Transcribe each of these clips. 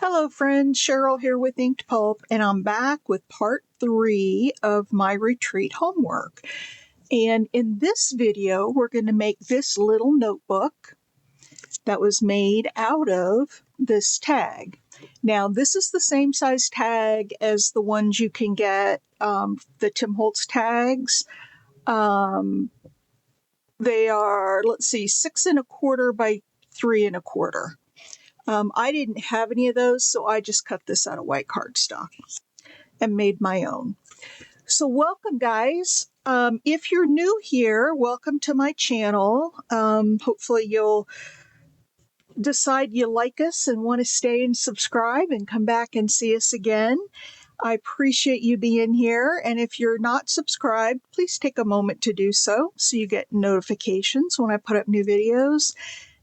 Hello friends, Cheryl here with Inked Pulp, and I'm back with part 3 of my retreat homework. And in this video, we're going to make this little notebook that was made out of this tag. Now, this is the same size tag as the ones you can get, the Tim Holtz tags. They are, 6 1/4 by 3 1/4. I didn't have any of those, so I just cut this out of white cardstock and made my own. So welcome, guys. If you're new here, welcome to my channel. Hopefully you'll decide you like us and want to stay and subscribe and come back and see us again. I appreciate you being here, and if you're not subscribed, please take a moment to do so you get notifications when I put up new videos.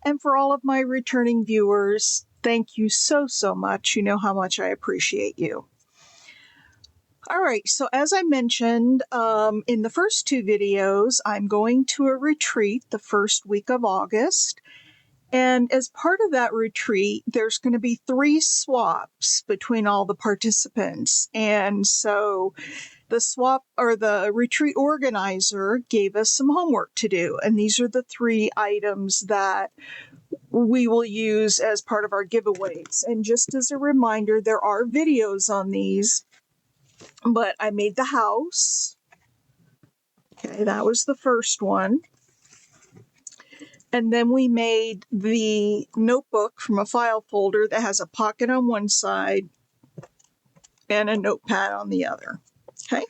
And for all of my returning viewers, thank you so much. You know how much I appreciate you. All right, so as I mentioned in the first 2 videos, I'm going to a retreat the first week of August. And as part of that retreat, there's going to be 3 swaps between all the participants. And so the retreat organizer gave us some homework to do. And these are the 3 items that we will use as part of our giveaways. And just as a reminder, there are videos on these, but I made the house. Okay, that was the first one. And then we made the notebook from a file folder that has a pocket on one side and a notepad on the other. Okay,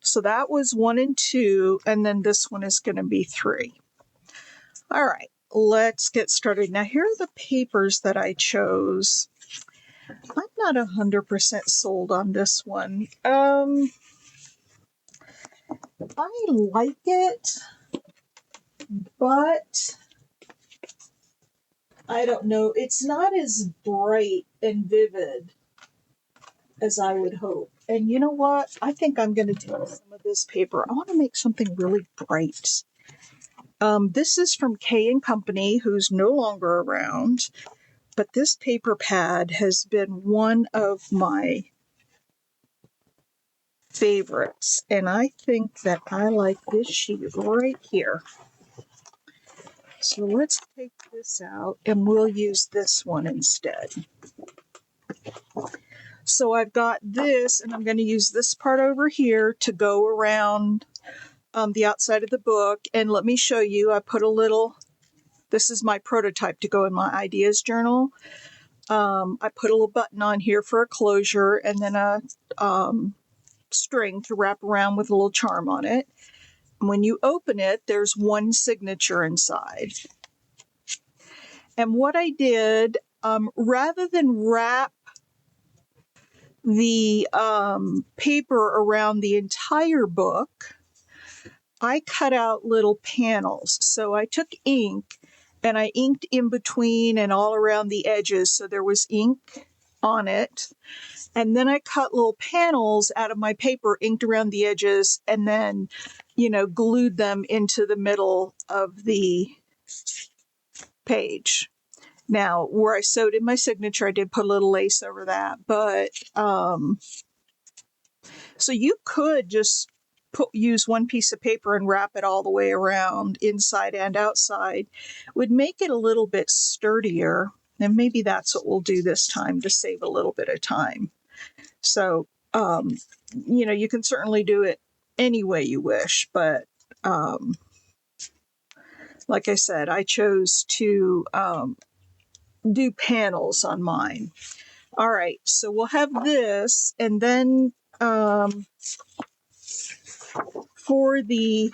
so that was 1 and 2, and then this one is going to be 3. All right, let's get started. Now, here are the papers that I chose. I'm not 100% sold on this one. I like it, but I don't know. It's not as bright and vivid as I would hope. And you know what? I think I'm going to do some of this paper. I want to make something really bright. This is from K & Company, who's no longer around. But this paper pad has been one of my favorites. And I think that I like this sheet right here. So let's take this out and we'll use this one instead. So I've got this, and I'm going to use this part over here to go around the outside of the book. And let me show you, I put a little, this is my prototype to go in my ideas journal. I put a little button on here for a closure, and then a string to wrap around with a little charm on it. When you open it, there's one signature inside. And what I did, rather than wrap the paper around the entire book, I cut out little panels. So I took ink and I inked in between and all around the edges, so there was ink on it. And then I cut little panels out of my paper, inked around the edges, and then, glued them into the middle of the page. Now, where I sewed in my signature, I did put a little lace over that. But, so you could just use one piece of paper and wrap it all the way around, inside and outside. Would make it a little bit sturdier. And maybe that's what we'll do this time to save a little bit of time. So, you can certainly do it any way you wish, but like I said, I chose to do panels on mine. All right, so we'll have this, and then for the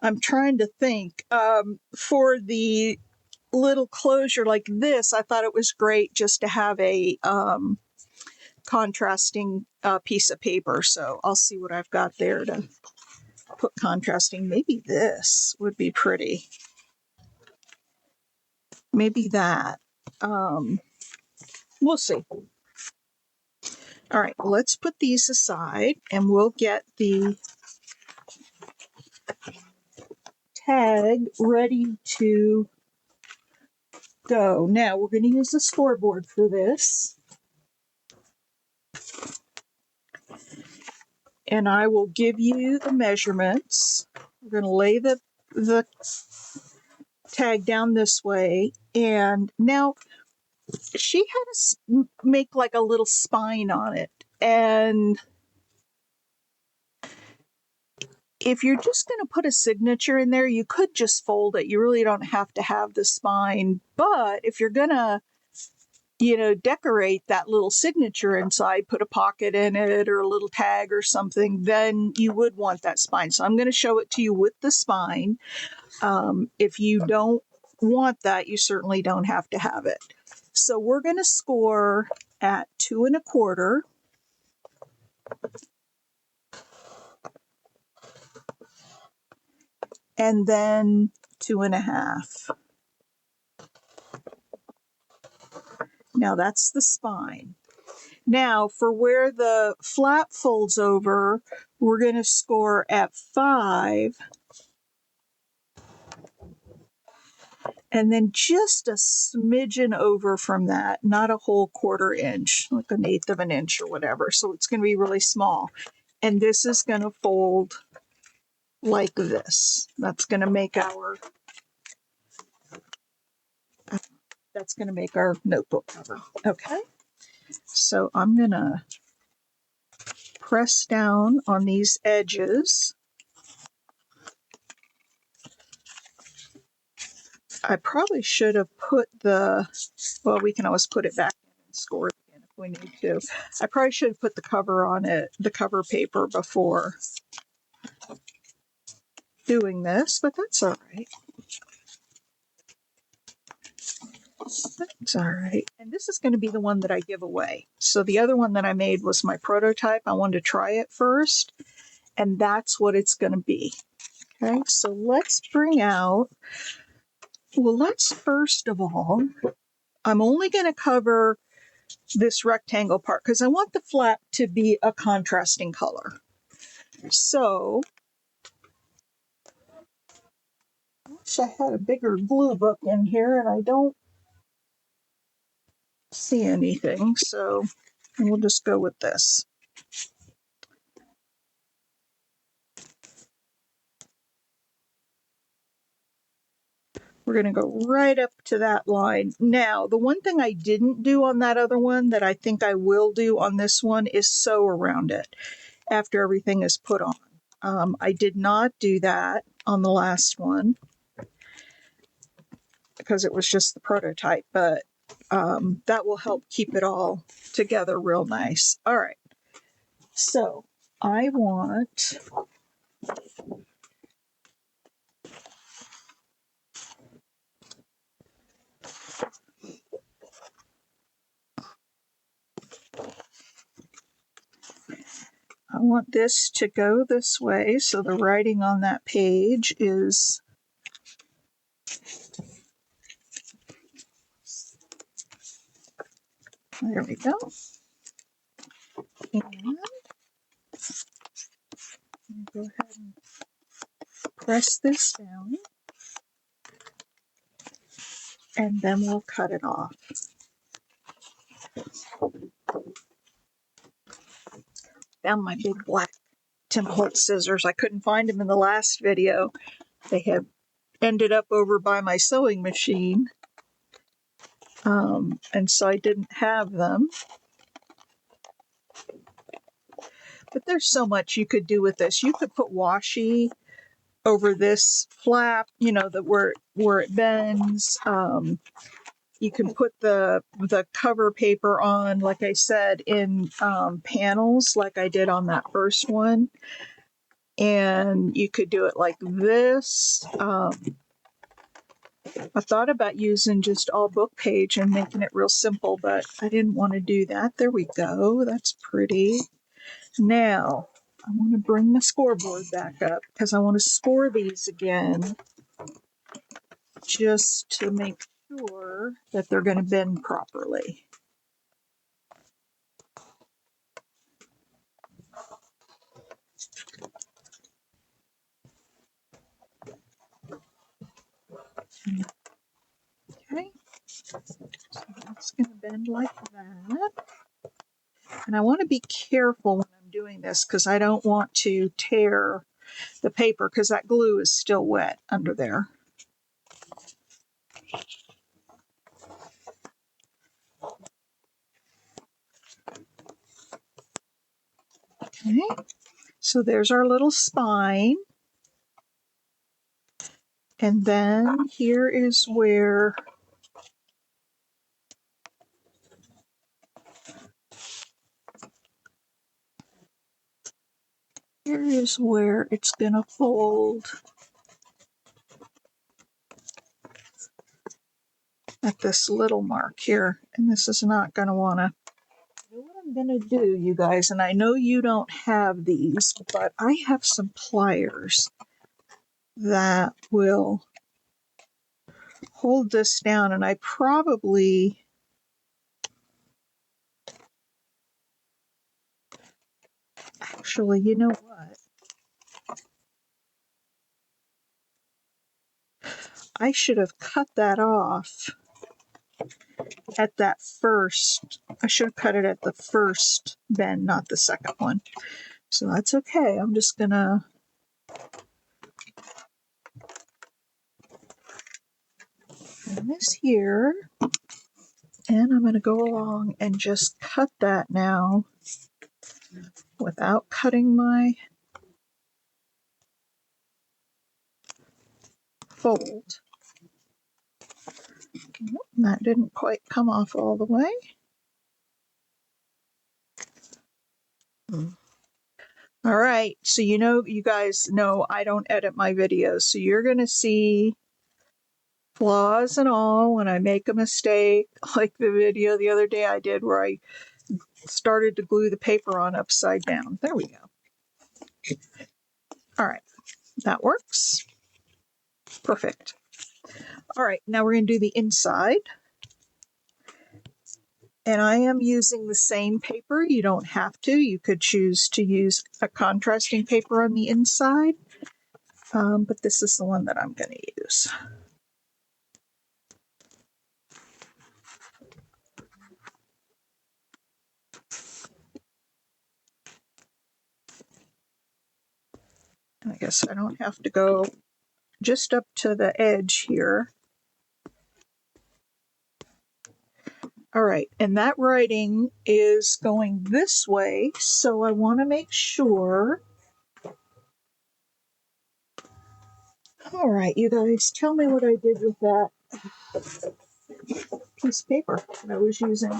I'm trying to think, for the little closure like this, I thought it was great just to have a contrasting piece of paper. So I'll see what I've got there to put contrasting. Maybe this would be pretty. Maybe that. We'll see. All right, let's put these aside and we'll get the tag ready to go. Now we're going to use the scoreboard for this. And I will give you the measurements. We're going to lay the tag down this way. And now she had us make like a little spine on it. And if you're just going to put a signature in there, you could just fold it. You really don't have to have the spine. But if you're going to, decorate that little signature inside, put a pocket in it or a little tag or something, then you would want that spine. So I'm going to show it to you with the spine. If you don't want that, you certainly don't have to have it. So we're going to score at 2 1/4. And then 2 1/2. Now that's the spine. Now for where the flap folds over, we're going to score at 5. And then just a smidgen over from that, not a whole 1/4 inch, like 1/8 of an inch or whatever. So it's going to be really small. And this is going to fold like this. That's going to make our notebook cover. Okay. So I'm going to press down on these edges. I probably should have put we can always put it back in and score it again if we need to. I probably should have put the cover on it, the cover paper before doing this, but that's all right. That's all right. And this is going to be the one that I give away. So the other one that I made was my prototype. I wanted to try it first, and that's what it's going to be. Okay, so let's first of all, I'm only going to cover this rectangle part because I want the flap to be a contrasting color. So, I wish I had a bigger glue book in here and I don't see anything, so we'll just go with this. We're going to go right up to that line. Now, the one thing I didn't do on that other one that I think I will do on this one is sew around it after everything is put on. I did not do that on the last one because it was just the prototype, but that will help keep it all together real nice. All right. So I want this to go this way, so the writing on that page is there we go. And go ahead and press this down, and then we'll cut it off. Found my big black Tim Holtz scissors. I couldn't find them in the last video. They have ended up over by my sewing machine, and so I didn't have them. But there's so much you could do with this. You could put washi over this flap, where it bends. You can put the cover paper on, like I said, in panels, like I did on that first one. And you could do it like this. I thought about using just all book page and making it real simple, but I didn't want to do that. There we go. That's pretty. Now, I want to bring the scoreboard back up because I want to score these again just to make sure that they're going to bend properly. Okay, so that's going to bend like that. And I want to be careful when I'm doing this because I don't want to tear the paper because that glue is still wet under there. Okay, so there's our little spine. And then here is where it's going to fold at this little mark here. And this is not going to want to. You know what I'm going to do, you guys, and I know you don't have these, but I have some pliers that will hold this down, and I probably actually, you know what? I should have cut that off at that first. I should have cut it at the first bend, not the second one. So that's okay. I'm just gonna put this here, and I'm gonna go along and just cut that now without cutting my fold. That didn't quite come off all the way. All right, so you guys know I don't edit my videos, so you're gonna see flaws and all when I make a mistake, like the video the other day I did where I started to glue the paper on upside down. There we go. All right, that works. Perfect. All right, now we're going to do the inside. And I am using the same paper. You don't have to. You could choose to use a contrasting paper on the inside. But this is the one that I'm going to use. And I guess I don't have to go just up to the edge here. All right, and that writing is going this way, so I want to make sure. All right, you guys, tell me what I did with that piece of paper that I was using.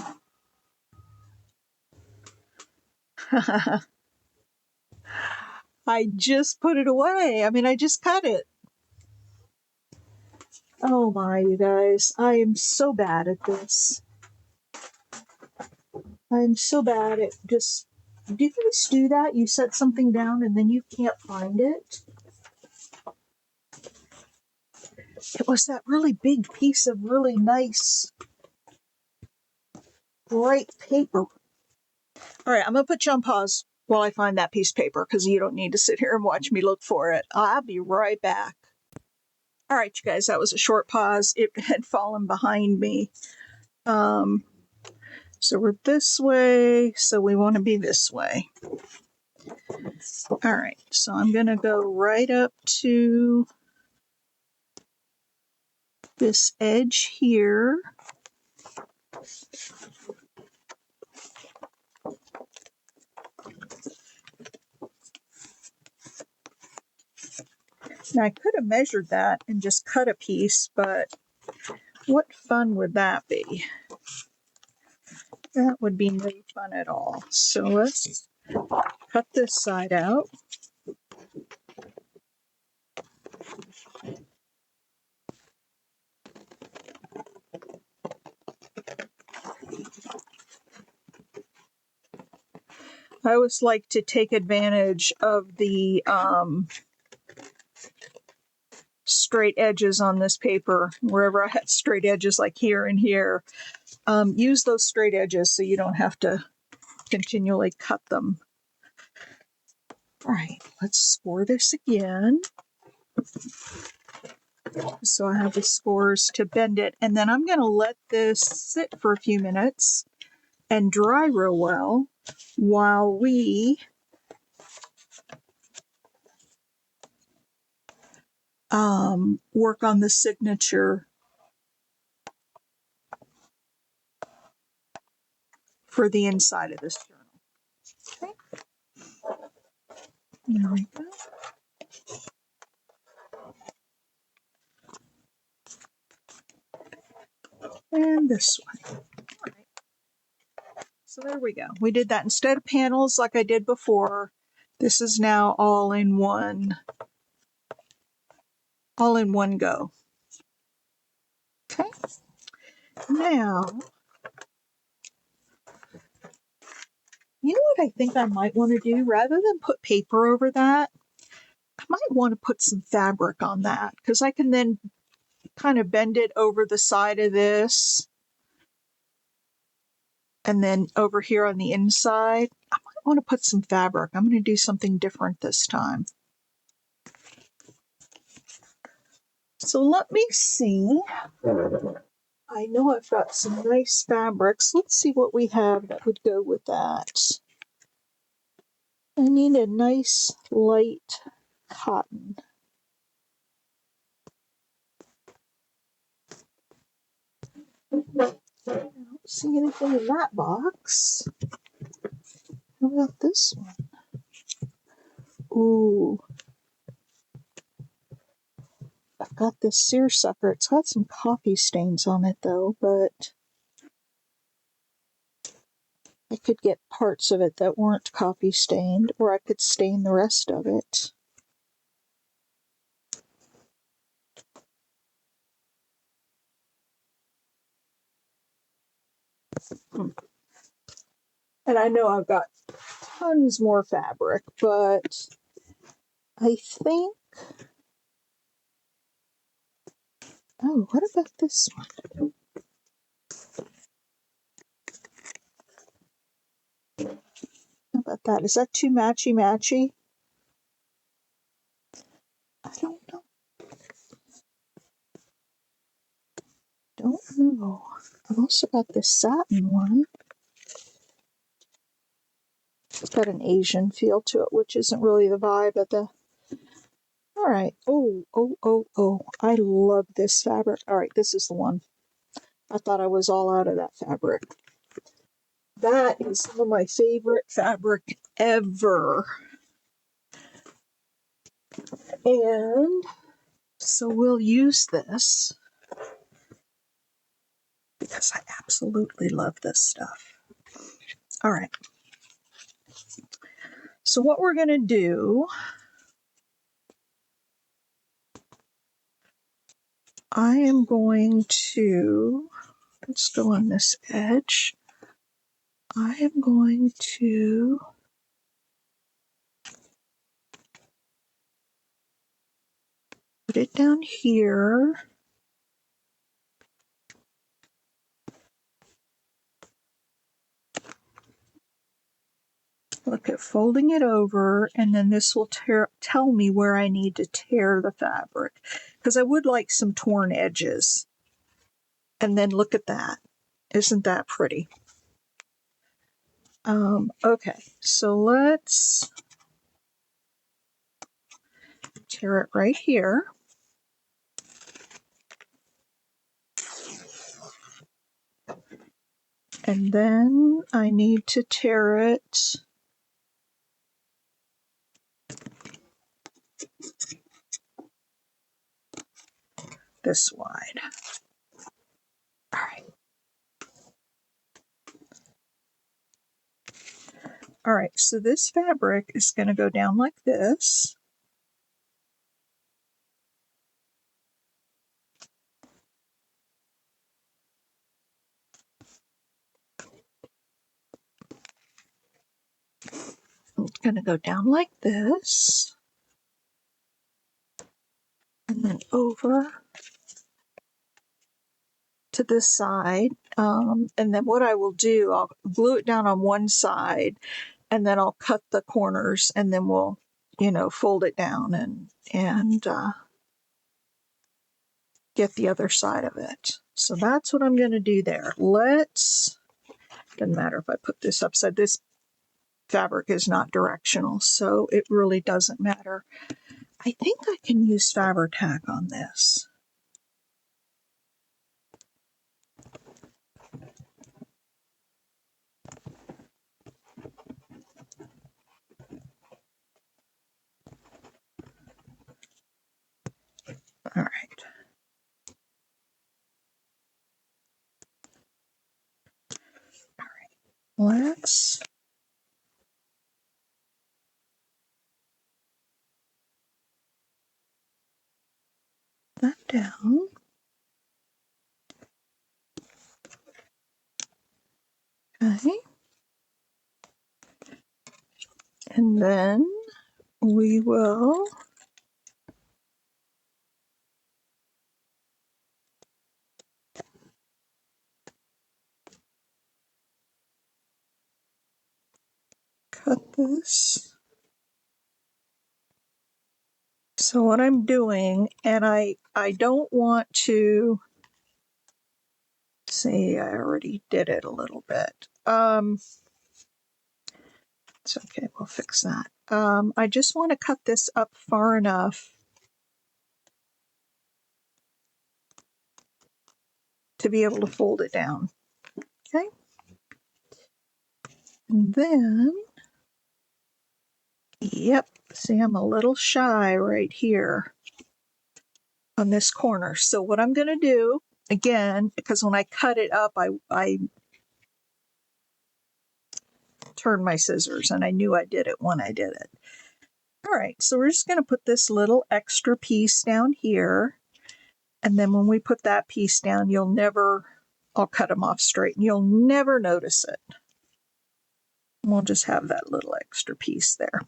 I just put it away. I mean, I just cut it. Oh my, you guys, I am so bad at this. I'm so bad at just. Do you guys do that? You set something down and then you can't find it? It was that really big piece of really nice, bright paper. All right, I'm going to put you on pause while I find that piece of paper because you don't need to sit here and watch me look for it. I'll be right back. All right, you guys, that was a short pause. It had fallen behind me. So we're this way, so we want to be this way. All right, so I'm going to go right up to this edge here. Now, I could have measured that and just cut a piece, but what fun would that be? That would be no fun at all. So let's cut this side out. I always like to take advantage of the straight edges on this paper. Wherever I had straight edges, like here and here, use those straight edges so you don't have to continually cut them. All right, let's score this again. So I have the scores to bend it. And then I'm going to let this sit for a few minutes and dry real well while we work on the signature for the inside of this journal. Okay. There we go. And this one. All right. So there we go. We did that instead of panels like I did before. This is now all in one go. Okay. Now, you know what I think I might want to do? Rather than put paper over that, I might want to put some fabric on that because I can then kind of bend it over the side of this and then over here on the inside. I might want to put some fabric. I'm going to do something different this time. So let me see. I know I've got some nice fabrics. Let's see what we have that would go with that. I need a nice light cotton. I don't see anything in that box. How about this one? Ooh. I've got this seersucker. It's got some coffee stains on it though, but I could get parts of it that weren't coffee stained, or I could stain the rest of it. And I know I've got tons more fabric, but I think... Oh, what about this one? How about that? Is that too matchy-matchy? I don't know. Don't know. I've also got this satin one. It's got an Asian feel to it, which isn't really the vibe of the... All right. Oh. I love this fabric. All right, this is the one. I thought I was all out of that fabric. That is some of my favorite fabric ever. And so we'll use this because I absolutely love this stuff. All right. So what we're going to do, I am going to, let's go on this edge. I am going to put it down here. Look at folding it over, and then this will tell me where I need to tear the fabric, because I would like some torn edges. And then look at that. Isn't that pretty? Okay, so let's tear it right here. And then I need to tear it this wide. All right. All right, so this fabric is going to go down like this. It's going to go down like this. And then over to this side. And then what I will do, I'll glue it down on one side, and then I'll cut the corners, and then we'll, fold it down and get the other side of it. So that's what I'm going to do there. Doesn't matter if I put this upside, this fabric is not directional, so it really doesn't matter. I think I can use Fabri-Tac on this. All right. Let's that down. Okay. And then we will cut this. So what I'm doing, and I don't want to see, I already did it a little bit. It's okay, we'll fix that. I just want to cut this up far enough to be able to fold it down. Okay. And then, yep, see, I'm a little shy right here on this corner. So what I'm going to do, again, because when I cut it up, I turned my scissors and I knew I did it when I did it. All right, so we're just going to put this little extra piece down here. And then when we put that piece down, I'll cut them off straight and you'll never notice it. We'll just have that little extra piece there.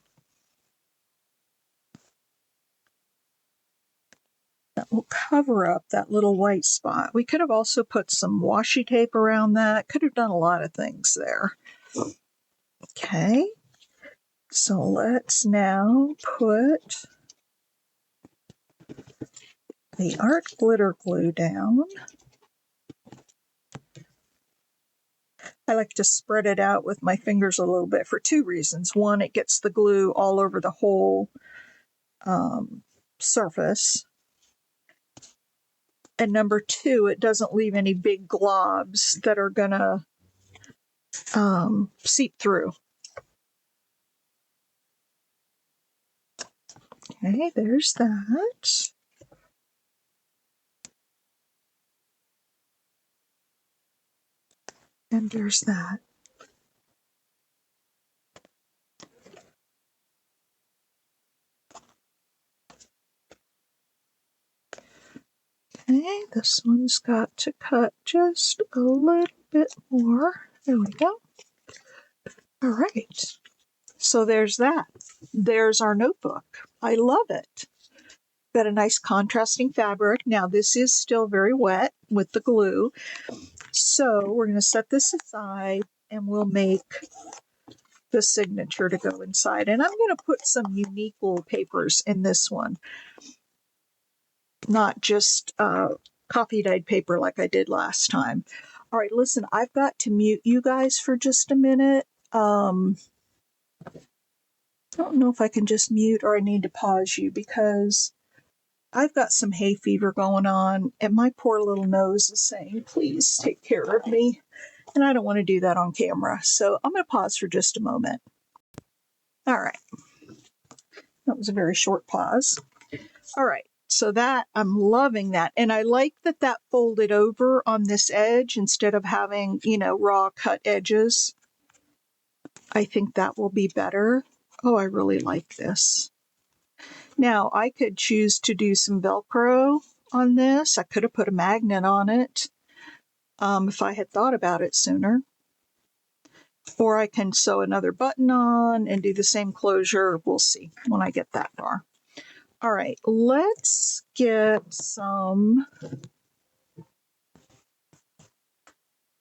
That will cover up that little white spot. We could have also put some washi tape around that. Could have done a lot of things there. Okay, so let's now put the art glitter glue down. I like to spread it out with my fingers a little bit for two reasons. One, it gets the glue all over the whole surface. And number two, it doesn't leave any big globs that are going to seep through. Okay, there's that. And there's that. Okay, this one's got to cut just a little bit more. There we go. All right. So there's that. There's our notebook. I love it. Got a nice contrasting fabric. Now this is still very wet with the glue. So we're going to set this aside and we'll make the signature to go inside. And I'm going to put some unique little papers in this one. Not just coffee dyed paper like I did last time. All right, listen, I've got to mute you guys for just a minute. I don't know if I can just mute or I need to pause you because I've got some hay fever going on and my poor little nose is saying, please take care of me. And I don't want to do that on camera. So I'm going to pause for just a moment. All right. That was a very short pause. All right. So I'm loving that. And I like that folded over on this edge instead of having, raw cut edges. I think that will be better. Oh, I really like this. Now, I could choose to do some Velcro on this. I could have put a magnet on it if I had thought about it sooner. Or I can sew another button on and do the same closure. We'll see when I get that far. All right, let's get some.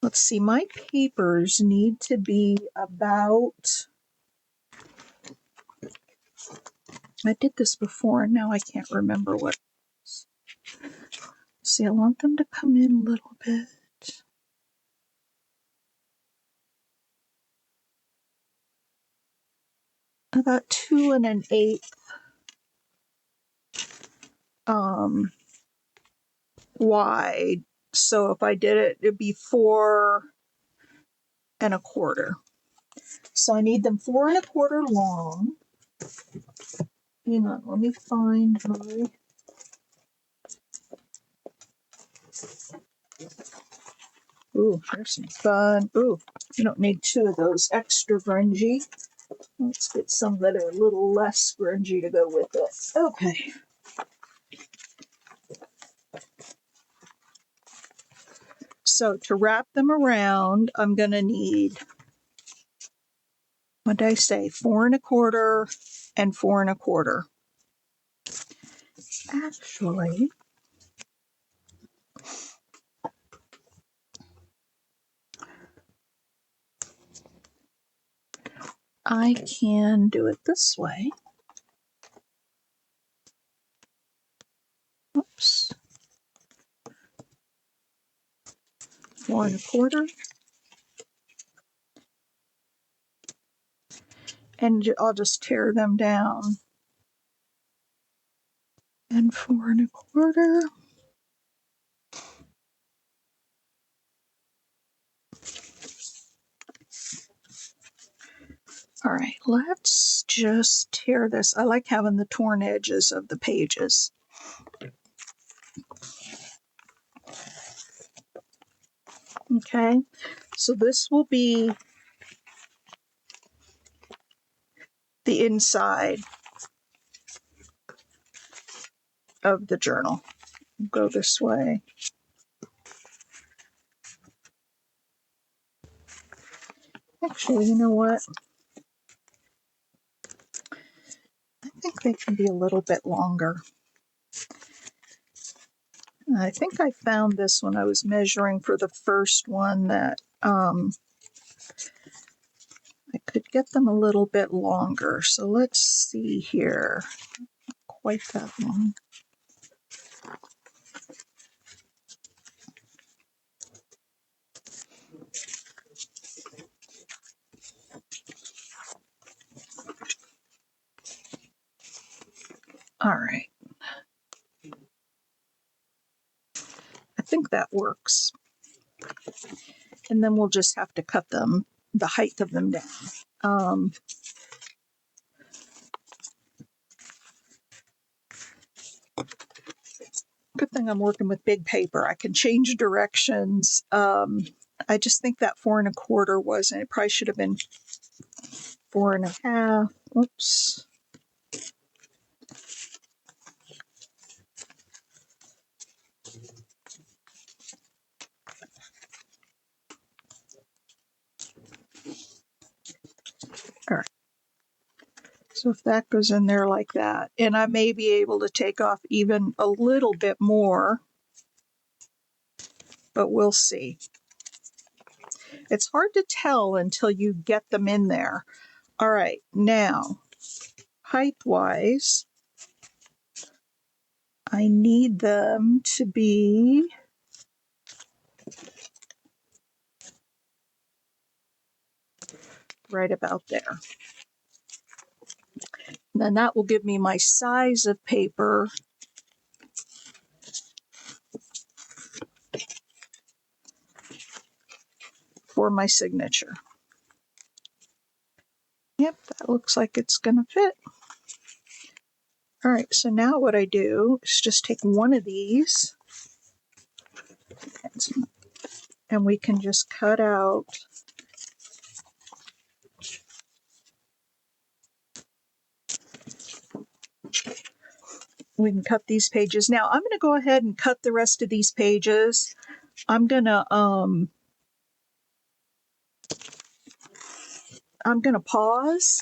Let's see, my papers need to be about. I did this before and now I can't remember what. see, I want them to come in a little bit. About 2 1/8 wide. So if I did it, it'd be 4 1/4. So I need them 4 1/4 long. Hang on, let me find my. Ooh, there's some fun. Ooh, you don't need 2 of those extra grungy. Let's get some that are a little less grungy to go with it. Okay. So to wrap them around, I'm going to need, what did I say, 4 1/4 and 4 1/4. Actually, I can do it this way. Oops. 4 1/4. And I'll just tear them down. And 4 1/4. All right, let's just tear this. I like having the torn edges of the pages. Okay, so this will be the inside of the journal. Go this way. Actually, you know what? I think they can be a little bit longer. I think I found this when I was measuring for the first one that I could get them a little bit longer. So let's see here. Quite that long. All right. I think that works. And then we'll just have to cut them, the height of them down. Good thing I'm working with big paper. I can change directions. I just think that 4 1/4 wasn't. It probably should have been 4 1/2. Oops. All right. So if that goes in there like that, and I may be able to take off even a little bit more, but we'll see. It's hard to tell until you get them in there. All right, now, height-wise, I need them to be right about there. And then that will give me my size of paper for my signature. Yep, that looks like it's going to fit. All right, so now what I do is just take one of these and we can just cut out we can cut these pages. Now I'm going to go ahead and cut the rest of these pages. I'm going to pause.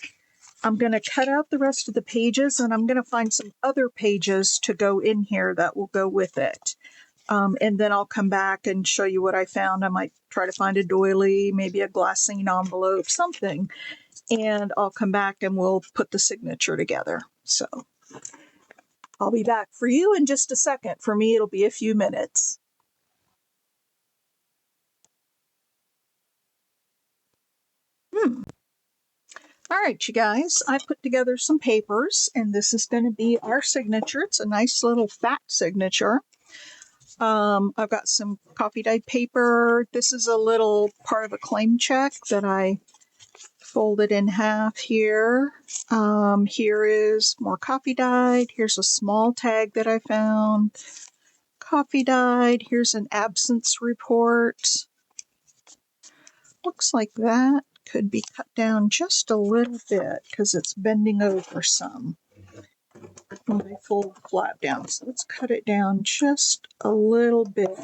I'm going to cut out the rest of the pages and I'm going to find some other pages to go in here that will go with it. And then I'll come back and show you what I found. I might try to find a doily, maybe a glassine envelope, something. And I'll come back and we'll put the signature together. So I'll be back for you in just a second. For me, it'll be a few minutes. All right, you guys, I put together some papers, and this is going to be our signature. It's a nice little fat signature. I've got some coffee dyed paper. This is a little part of a claim check that I folded in half here. Here is more coffee dyed. Here's a small tag that I found. Coffee dyed. Here's an absence report. Looks like that could be cut down just a little bit because it's bending over some when I fold the flap down. So let's cut it down just a little bit.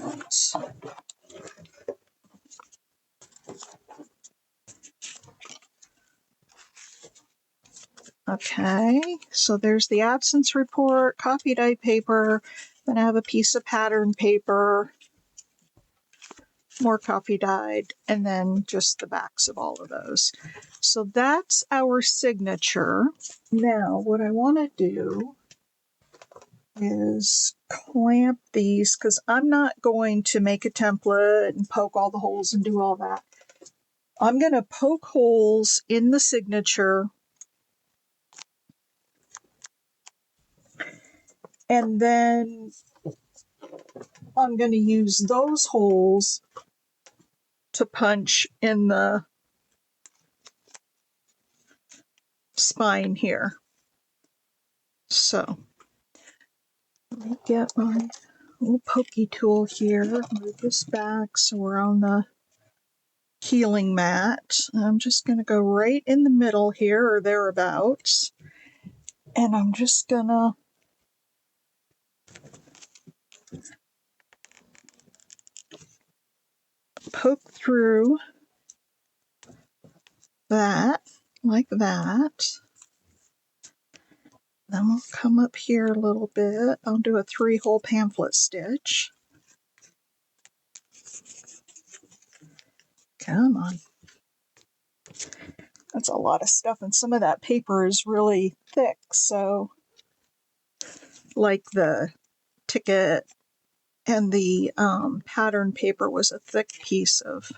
Okay, so there's the absence report, coffee dyed paper, then I have a piece of pattern paper, more coffee dyed, and then just the backs of all of those. So that's our signature. Now, what I want to do is clamp these because I'm not going to make a template and poke all the holes and do all that. I'm going to poke holes in the signature and then I'm going to use those holes to punch in the spine here. So let me get my little pokey tool here, move this back so we're on the healing mat. I'm just going to go right in the middle here or thereabouts. And I'm just going to poke through that like that. Then we'll come up here a little bit. I'll do a 3-hole pamphlet stitch. Come on. That's a lot of stuff, and some of that paper is really thick, so like the ticket and the pattern paper was a thick piece of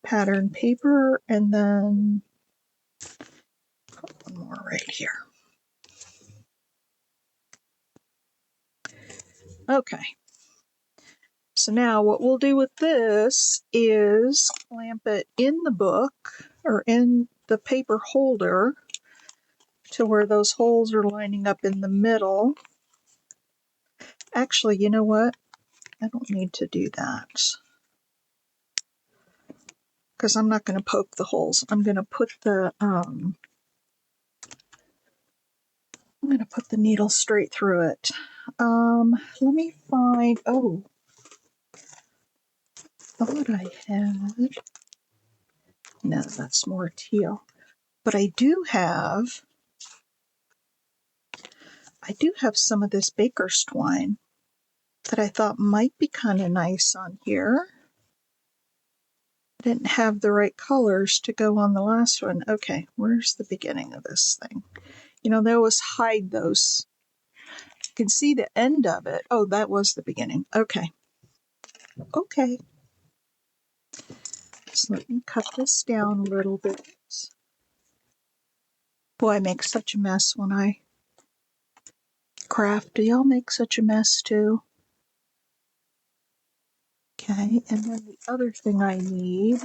pattern paper, and then one more right here. Okay. So now what we'll do with this is clamp it in the book or in the paper holder to where those holes are lining up in the middle. Actually, you know what? I don't need to do that because I'm not going to poke the holes. I'm going to put the needle straight through it. Let me find. Oh, thought I had. No, that's more teal. But I do have some of this baker's twine that I thought might be kind of nice on here. I didn't have the right colors to go on the last one. Okay, where's the beginning of this thing? You know, they always hide those. You can see the end of it. Oh, that was the beginning. Okay. Okay. So let me cut this down a little bit. Boy, I make such a mess when I craft. Do y'all make such a mess too? Okay, and then the other thing I need,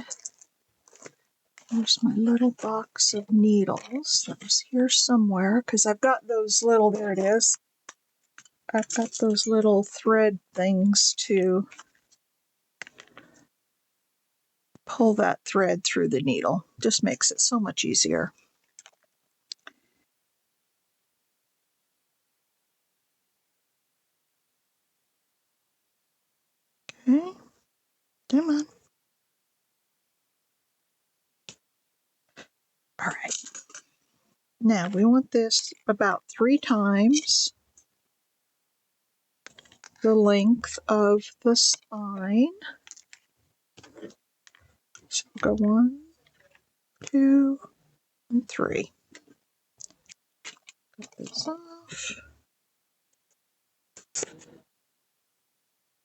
here's my little box of needles that was here somewhere, because I've got those little, there it is. I've got those little thread things to pull that thread through the needle. Just makes it so much easier. Okay, come on. All right. Now we want this about 3 times the length of the spine. So we'll go 1, 2, and 3. Cut this off.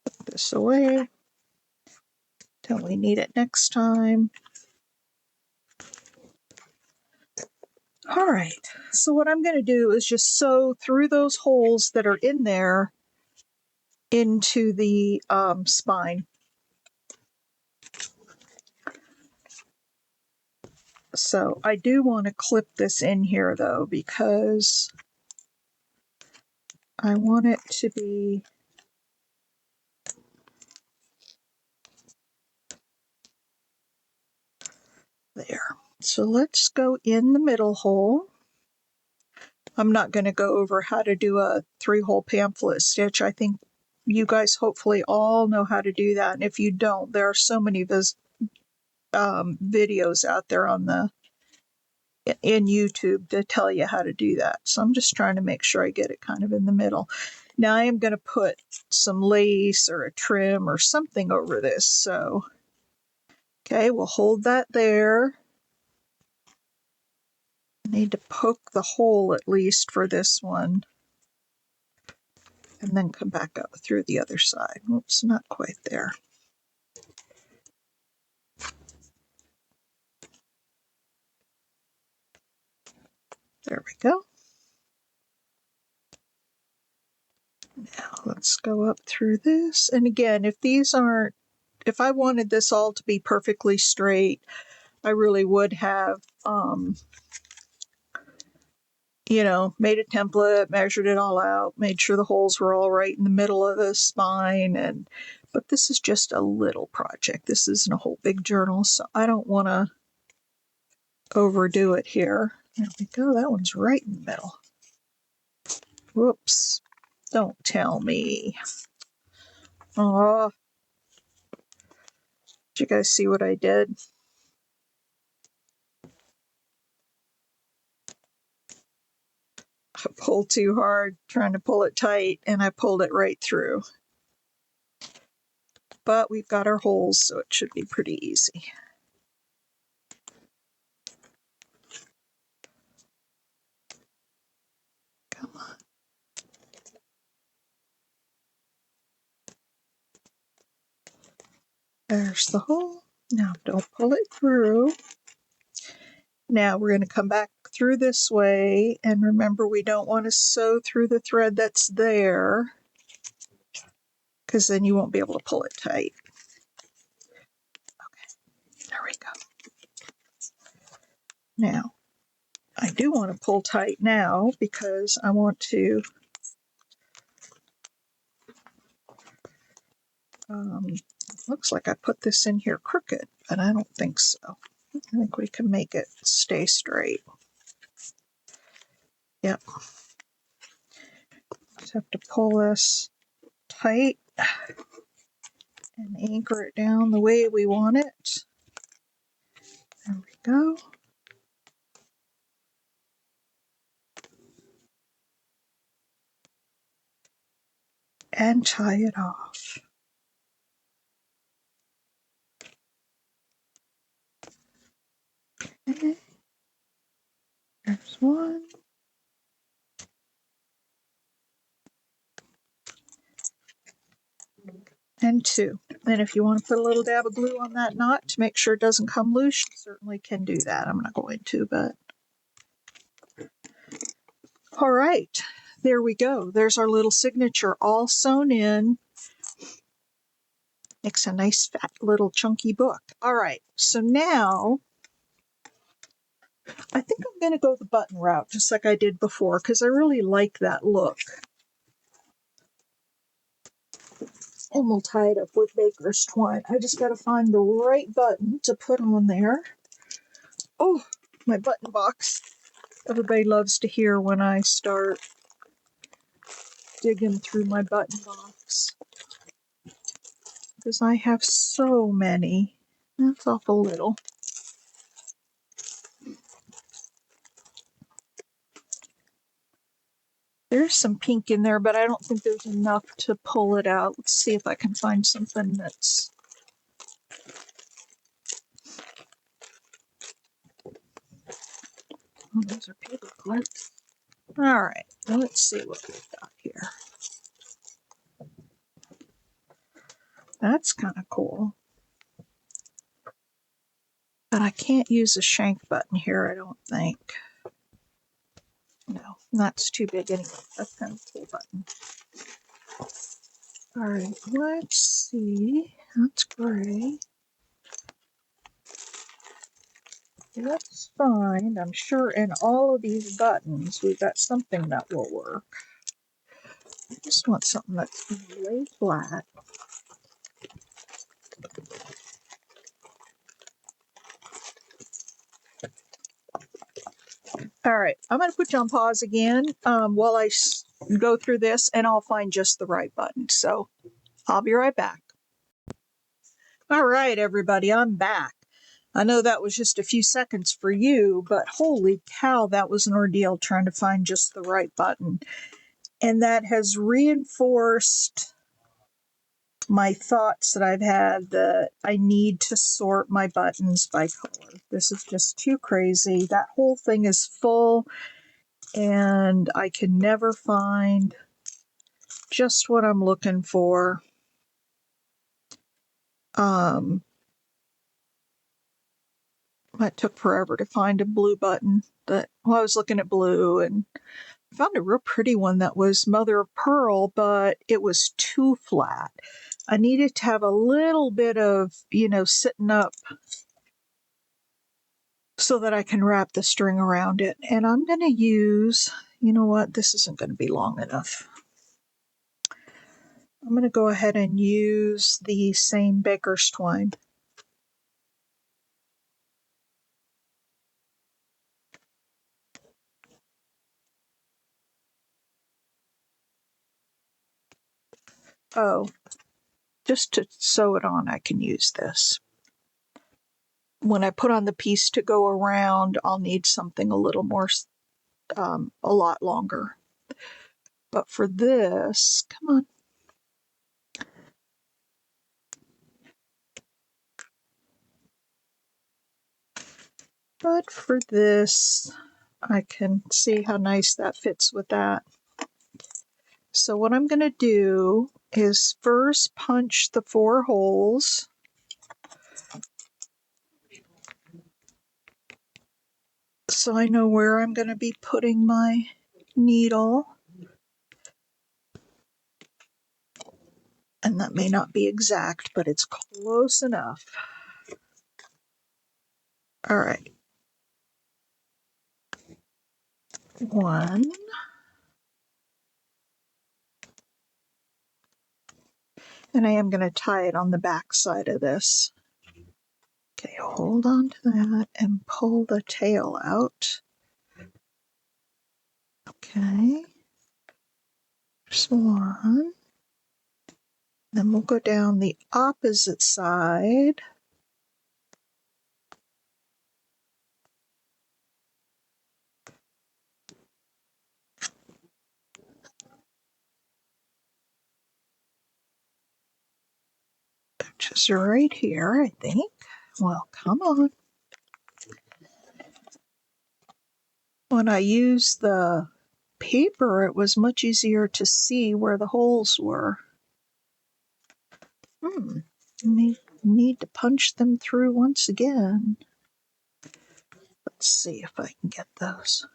Put this away till we need it next time. All right, so what I'm going to do is just sew through those holes that are in there into the spine. So I do want to clip this in here though, because I want it to be there. So let's go in the middle hole. I'm not going to go over how to do a 3-hole pamphlet stitch. I think you guys hopefully all know how to do that. And if you don't, there are so many videos out there in YouTube to tell you how to do that. So I'm just trying to make sure I get it kind of in the middle. Now I am going to put some lace or a trim or something over this. So, okay, we'll hold that there. I need to poke the hole at least for this one. And then come back up through the other side. Oops, not quite there. There we go. Now let's go up through this. And again, if I wanted this all to be perfectly straight, I really would have, made a template, measured it all out, made sure the holes were all right in the middle of the spine. But this is just a little project. This isn't a whole big journal, so I don't want to overdo it here. There we go. That one's right in the middle. Whoops. Don't tell me. Oh, did you guys see what I did? I pulled too hard, trying to pull it tight, and I pulled it right through. But we've got our holes, so it should be pretty easy. Come on. There's the hole. Now don't pull it through. Now we're going to come back through this way, and remember we don't want to sew through the thread that's there, because then you won't be able to pull it tight. Okay, there we go. Now, I do want to pull tight now because I want to looks like I put this in here crooked, but I don't think so. I think we can make it stay straight. Yep. Just have to pull this tight and anchor it down the way we want it. There we go. And tie it off. Okay. There's one. And two. And if you want to put a little dab of glue on that knot to make sure it doesn't come loose, you certainly can do that. I'm not going to, but. All right. There we go. There's our little signature all sewn in. Makes a nice fat little chunky book. All right. So now I think I'm going to go the button route just like I did before because I really like that look. And we'll tie it up with baker's twine. I just got to find the right button to put on there. Oh, my button box. Everybody loves to hear when I start digging through my button box. Because I have so many. That's awful little. There's some pink in there, but I don't think there's enough to pull it out. Let's see if I can find something that's... Oh, those are paper clips. All right, let's see what we've got here. That's kind of cool. But I can't use a shank button here, I don't think. No, that's too big anyway. That's kind of a cool button. All right, let's see. That's gray. Let's find, I'm sure in all of these buttons, we've got something that will work. I just want something that's going to lay flat. All right, I'm going to put you on pause again while I go through this, and I'll find just the right button. So I'll be right back. All right, everybody, I'm back. I know that was just a few seconds for you, but holy cow, that was an ordeal trying to find just the right button. And that has reinforced my thoughts that I've had that I need to sort my buttons by color. This is just too crazy. That whole thing is full, and I can never find just what I'm looking for. It took forever to find a blue button. I was looking at blue and found a real pretty one that was mother of pearl, but it was too flat. I needed to have a little bit of, sitting up so that I can wrap the string around it. And I'm going to use, you know what, this isn't going to be long enough. I'm going to go ahead and use the same baker's twine. Oh, just to sew it on, I can use this. When I put on the piece to go around, I'll need something a little more, a lot longer. But for this, come on. But for this, I can see how nice that fits with that. So what I'm going to do is first punch the 4 holes. So I know where I'm going to be putting my needle. And that may not be exact, but it's close enough. All right. 1. And I am going to tie it on the back side of this. Okay, hold on to that and pull the tail out. Okay. There's 1. Then we'll go down the opposite side. Which is right here, I think. Well, come on. When I used the paper, it was much easier to see where the holes were. Need to punch them through once again. Let's see if I can get those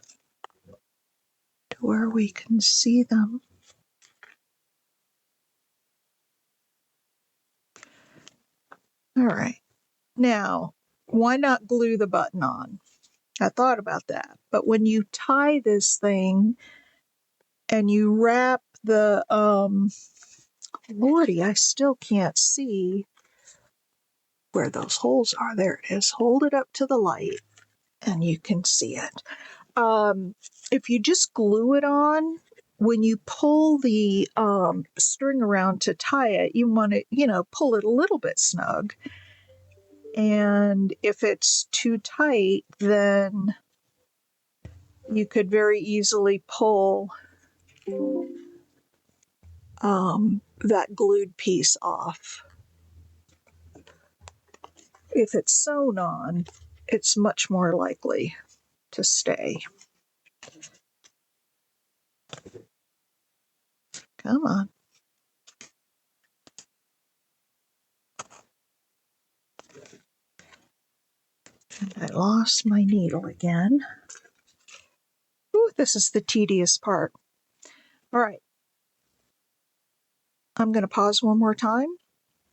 to where we can see them. All right. Now, why not glue the button on? I thought about that. But when you tie this thing and you wrap the, Lordy, I still can't see where those holes are. There it is. Hold it up to the light and you can see it. If you just glue it on, when you pull the string around to tie it, you want to, pull it a little bit snug. And if it's too tight, then you could very easily pull that glued piece off. If it's sewn on, it's much more likely to stay. Come on. And I lost my needle again. Ooh, this is the tedious part. All right. I'm going to pause one more time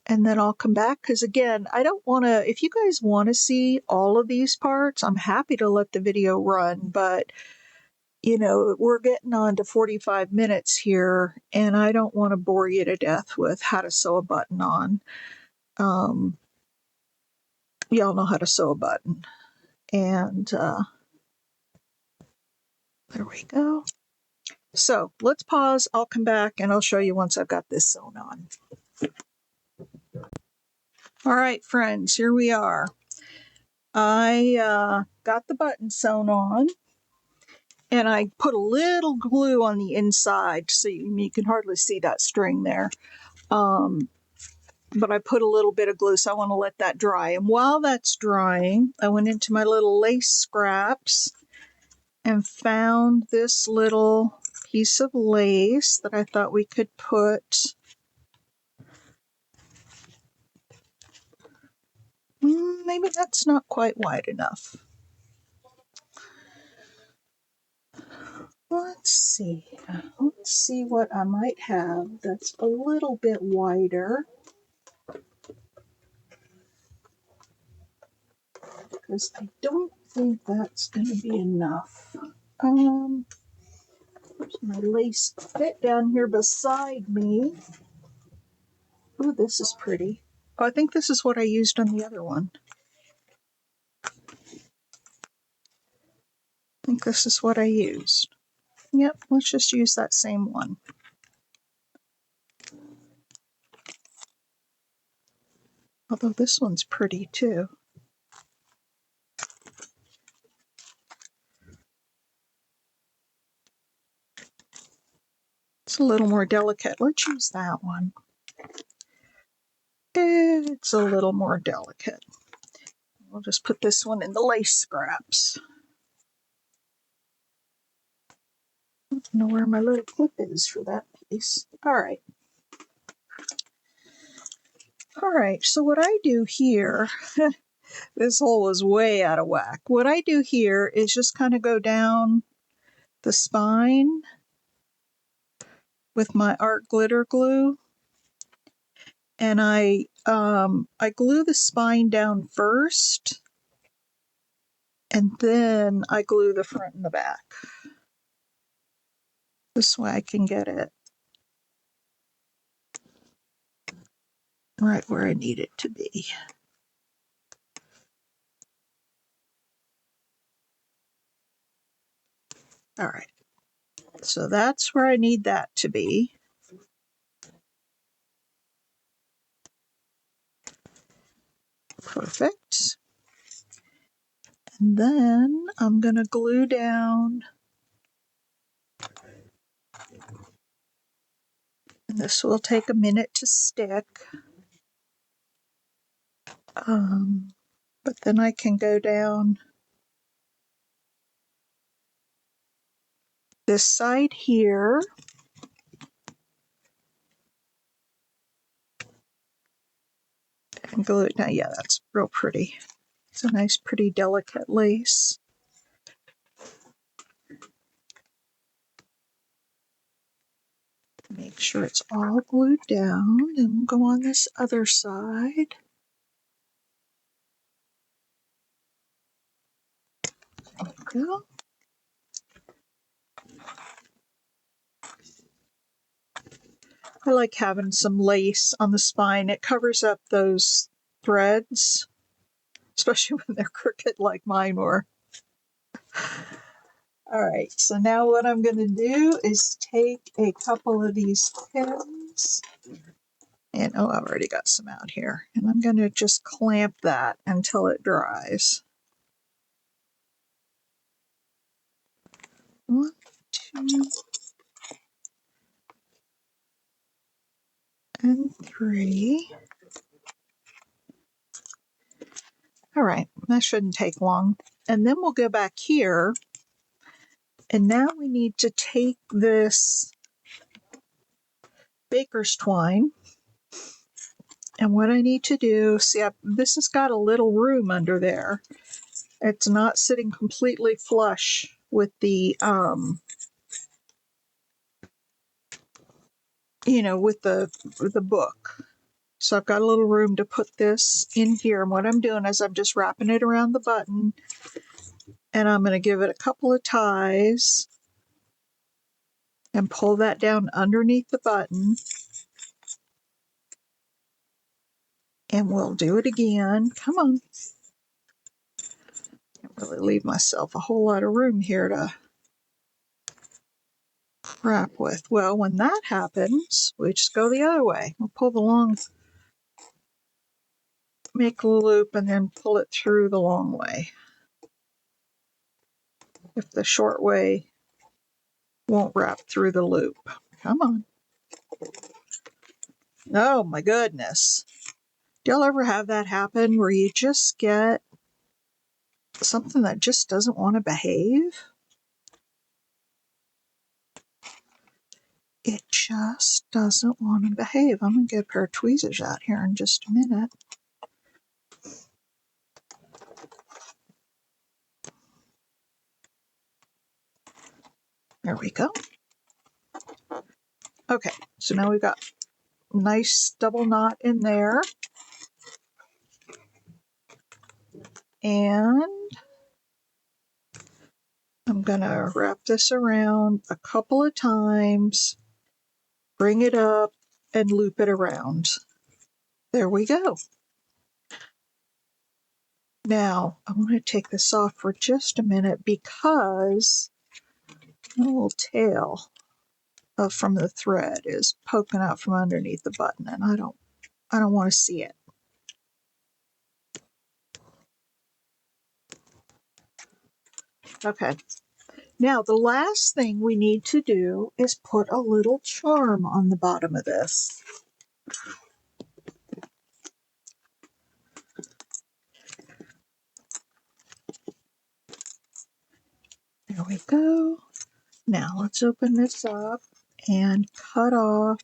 and then I'll come back because, again, I don't want to, if you guys want to see all of these parts, I'm happy to let the video run, but, you know, we're getting on to 45 minutes here and I don't want to bore you to death with how to sew a button on. Y'all know how to sew a button. And there we go. So let's pause. I'll come back and I'll show you once I've got this sewn on. All right, friends, here we are. I got the button sewn on and I put a little glue on the inside so you can hardly see that string there. But I put a little bit of glue, so I want to let that dry. And while that's drying, I went into my little lace scraps and found this little piece of lace that I thought we could put. Maybe that's not quite wide enough. Let's see what I might have that's a little bit wider. Because I don't think that's going to be enough. There's my lace fit down here beside me. Ooh, this is pretty. Oh, I think this is what I used on the other one. I think this is what I used. Yep, let's just use that same one. Although this one's pretty too. It's a little more delicate. Let's use that one. It's a little more delicate. We'll just put this one in the lace scraps. I don't know where my little clip is for that piece. All right. All right, so what I do here, this hole is way out of whack. What I do here is just kind of go down the spine with my art glitter glue. And I glue the spine down first, and then I glue the front and the back. This way I can get it right where I need it to be. All right, so that's where I need that to be. Perfect. And then I'm going to glue down, and this will take a minute to stick. But then I can go down this side here. And glue it down. Yeah, that's real pretty. It's a nice, pretty, delicate lace. Make sure it's all glued down, and we'll go on this other side. There we go. I like having some lace on the spine. It covers up those threads, especially when they're crooked like mine were. All right, so now what I'm going to do is take a couple of these pins, and oh, I've already got some out here, and I'm going to just clamp that until it dries. 1, 2, and 3. All right, that shouldn't take long. And then we'll go back here, and now we need to take this baker's twine, and what I need to do, see, this has got a little room under there, It's not sitting completely flush with the, with the book. So I've got a little room to put this in here. And what I'm doing is I'm just wrapping it around the button, and I'm going to give it a couple of ties and pull that down underneath the button. And we'll do it again. Come on. Can't really leave myself a whole lot of room here to wrap with. Well, when that happens, we just go the other way. We'll pull the long, make a loop, and then pull it through the long way. If the short way won't wrap through the loop. Come on. Oh my goodness. Do y'all ever have that happen where you just get something that just doesn't want to behave? It just doesn't want to behave. I'm going to get a pair of tweezers out here in just a minute. There we go. Okay, so now we've got a nice double knot in there. And I'm going to wrap this around a couple of times, bring it up, and loop it around. There we go. Now, I'm going to take this off for just a minute because the little tail from the thread is poking out from underneath the button, and I don't want to see it. Okay. Now, the last thing we need to do is put a little charm on the bottom of this. There we go. Now, let's open this up and cut off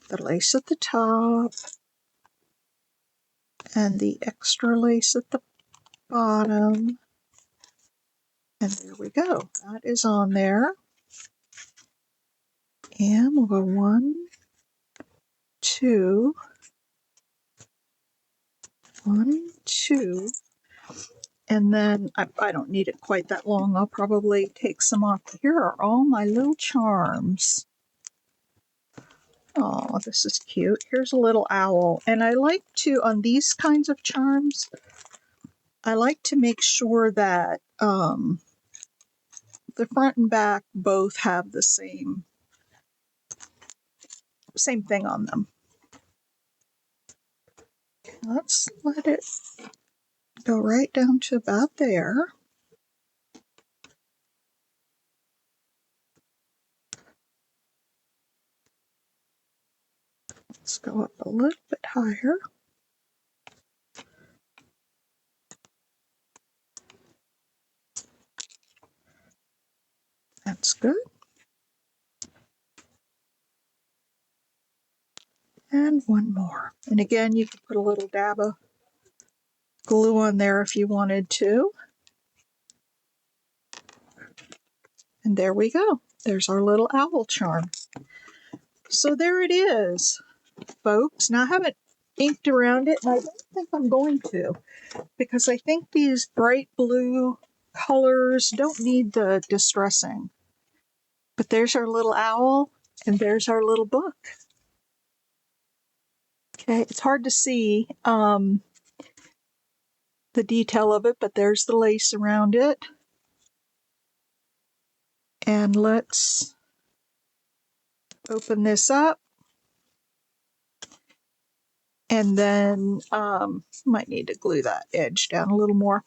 the lace at the top and the extra lace at the bottom. And there we go. That is on there. And we'll go 1, 2, 1, 2. And then I don't need it quite that long. I'll probably take some off. Here are all my little charms. Oh, this is cute. Here's a little owl. And I like to, on these kinds of charms, I like to make sure that the front and back both have the same thing on them. Let's let it go right down to about there. Let's go up a little bit higher. That's good. And one more. And again, you could put a little dab of glue on there if you wanted to. And there we go. There's our little owl charm. So there it is, folks. Now I haven't inked around it, and I don't think I'm going to, because I think these bright blue colors don't need the distressing. But there's our little owl, and there's our little book. Okay, it's hard to see the detail of it, but there's the lace around it. And let's open this up. And then might need to glue that edge down a little more.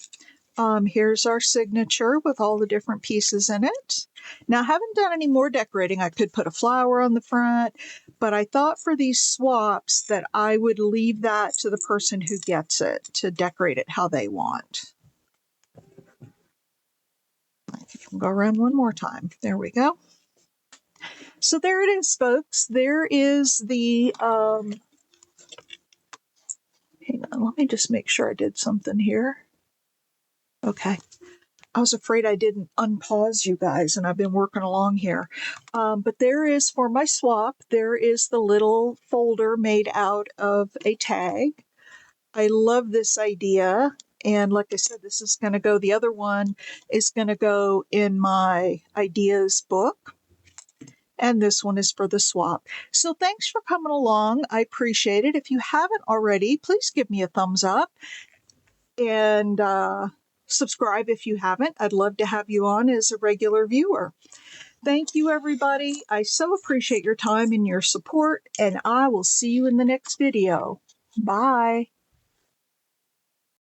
Here's our signature with all the different pieces in it. Now, I haven't done any more decorating. I could put a flower on the front, but I thought for these swaps that I would leave that to the person who gets it to decorate it how they want. You can go around one more time. There we go. So there it is, folks. There is the Hang on, let me just make sure I did something here. Okay. I was afraid I didn't unpause you guys, and I've been working along here. But there is, for my swap, there is the little folder made out of a tag. I love this idea. And like I said, this is going to go, the other one is going to go in my ideas book. And this one is for the swap. So thanks for coming along. I appreciate it. If you haven't already, please give me a thumbs up and subscribe if you haven't. I'd love to have you on as a regular viewer. Thank you, everybody. I so appreciate your time and your support, and I will see you in the next video. Bye.